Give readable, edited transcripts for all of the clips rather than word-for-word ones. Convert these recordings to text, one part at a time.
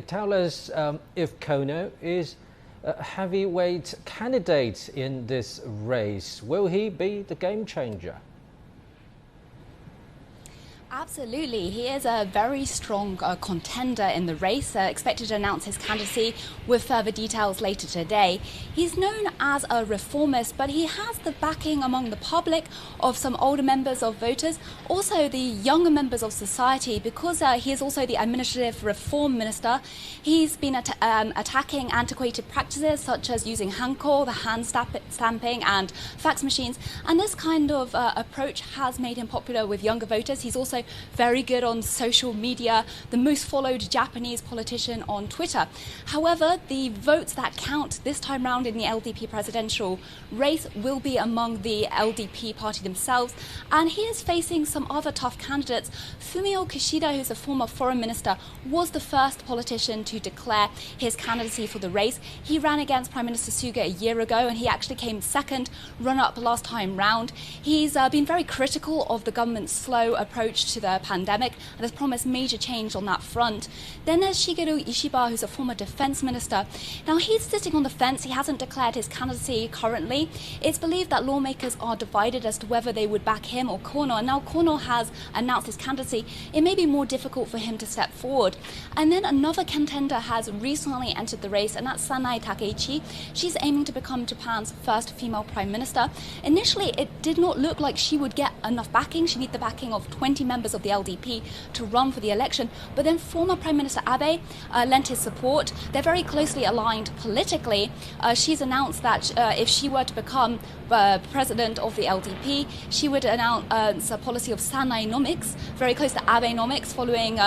Tell us if Kono is a heavyweight candidate in this race. Will he be the game changer? Absolutely. He is a very strong contender in the race, expected to announce his candidacy with further details later today. He's known as a reformist, but he has the backing among the public of some older members of voters, also the younger members of society, because he is also the administrative reform minister. He's been attacking antiquated practices such as using hanko, the hand stamping and fax machines, and this kind of approach has made him popular with younger voters. He's also very good on social media, the most followed Japanese politician on Twitter. However, the votes that count this time round in the LDP presidential race will be among the LDP party themselves, and he is facing some other tough candidates. Fumio Kishida, who's a former foreign minister, was the first politician to declare his candidacy for the race. He ran against Prime Minister Suga a year ago, and he actually came second run-up last time round. He's been very critical of the government's slow approach to the pandemic and has promised major change on that front. Then there's Shigeru Ishiba, who's a former defense minister. Now, he's sitting on the fence. He hasn't declared his candidacy currently. It's believed that lawmakers are divided as to whether they would back him or Kono, and now Kono has announced his candidacy. It may be more difficult for him to step forward. And then another contender has recently entered the race, and that's Sanae Takeichi. She's aiming to become Japan's first female prime minister. Initially, it did not look like she would get enough backing. She needed the backing of 20 members of the LDP to run for the election, but then former Prime Minister Abe lent his support. They're very closely aligned politically. She's announced that if she were to become president of the LDP, she would announce a policy of Sanai-nomics, very close to Abe-nomics, following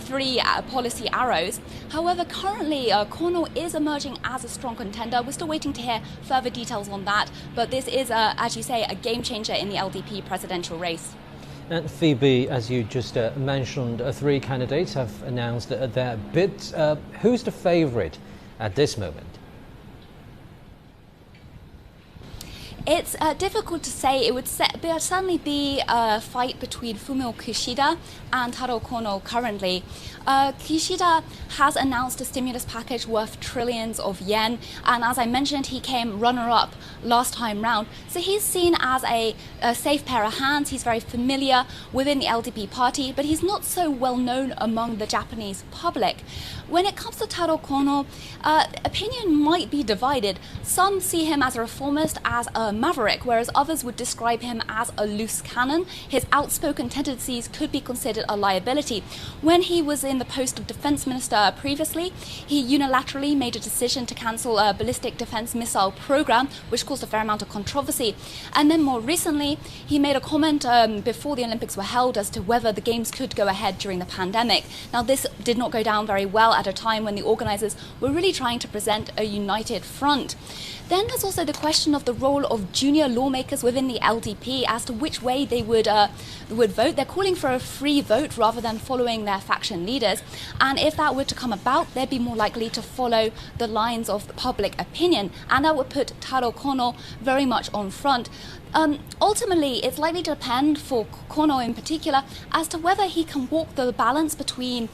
three policy arrows. However, currently Kono is emerging as a strong contender. We're still waiting to hear further details on that, but this is, as you say, a game changer in the LDP presidential race. And Phoebe, as you just mentioned, three candidates have announced their bids. Who's the favourite at this moment? It's difficult to say. It would certainly be a fight between Fumio Kishida and Taro Kono currently. Kishida has announced a stimulus package worth trillions of yen, and as I mentioned, he came runner-up last time round. So he's seen as a safe pair of hands. He's very familiar within the LDP party, but he's not so well known among the Japanese public. When it comes to Taro Kono, opinion might be divided. Some see him as a reformist, as a maverick, whereas others would describe him as a loose cannon. His outspoken tendencies could be considered a liability. When he was in the post of defense minister previously, he unilaterally made a decision to cancel a ballistic defense missile program, which caused a fair amount of controversy. And then more recently, he made a comment before the Olympics were held as to whether the games could go ahead during the pandemic. Now, this did not go down very well at a time when the organisers were really trying to present a united front. Then there's also the question of the role of junior lawmakers within the LDP as to which way they would vote. They're calling for a free vote rather than following their faction leaders. And if that were to come about, they'd be more likely to follow the lines of the public opinion. And that would put Taro Kono very much on front. Ultimately, it's likely to depend for Kono in particular as to whether he can walk the balance between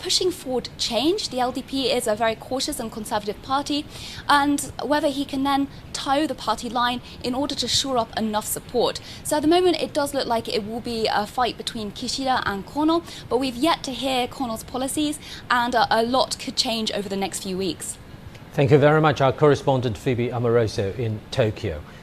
pushing forward change. The LDP is a very cautious and conservative party, and whether he can then toe the party line in order to shore up enough support. So at the moment, it does look like it will be a fight between Kishida and Kono, but we've yet to hear Kono's policies, and a lot could change over the next few weeks. Thank you very much, our correspondent Phoebe Amoroso in Tokyo.